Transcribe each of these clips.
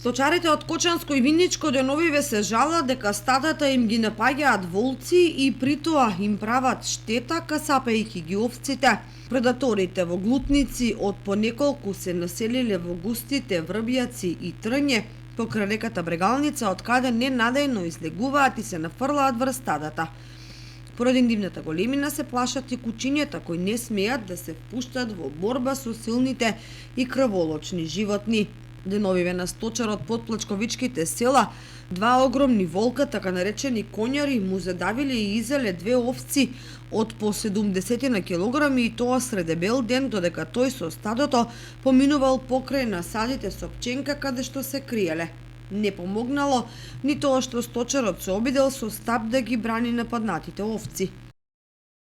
Сточарите од Кочанско и Винничко деновиве се жалат дека стадата им ги напаѓаат волци и при тоа им прават штета касапејќи ги овците. Предаторите во Глутници од понеколку се населиле во густите Врбјаци и Трње покрај реката Брегалница, од каде ненадејно излегуваат и се нафрлаат врз стадата. Поради нивната големина се плашат и кучињата кои не смеат да се впуштат во борба со силните и крволочни животни. Деновиве на сточарот под Плачковичките села, два огромни волка, така наречени коњари, му задавиле и изеле две овци од по 70 на килограми и тоа среде бел ден, додека тој со стадото поминувал покрај насадите со пченка каде што се криеле. Не помогнало ни тоа што сточарот се обидел со стап да ги брани нападнатите овци.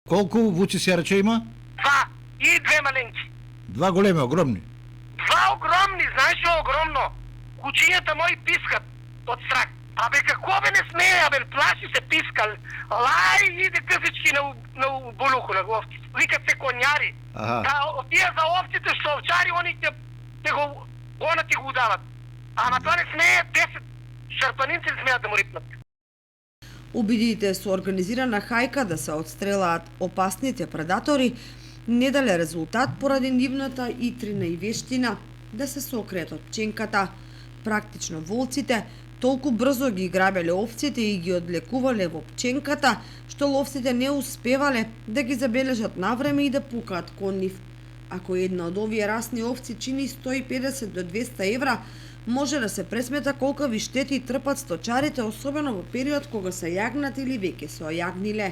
Колку вуци сјарче има? Два и две маленки. Два големи, огромни. Два огромни, знаеш што огромно? Кучињата мои пискат од страх. Абе како бе не смее, абе плаши се пискал. Лај иде късички на булуку на овците. Викат се коњари. Да, тие за овците што овчари, они те го удават. Ама тоа не смее, 10 шарпанинци смеат да му рипнат. Обидите со организирана хајка да се отстрелаат опасните предатори не дале резултат поради нивната итрина и вештина да се сокријат од пченката. Практично волците толку брзо ги грабеле овците и ги одлекувале во пченката, што ловците не успевале да ги забележат навреме и да пукаат кон нив. Ако една од овие расни овци чини 150 до 200 евра, може да се пресмета колкави штети трпат сточарите, особено во период кога се јагнат или веќе се ојагниле.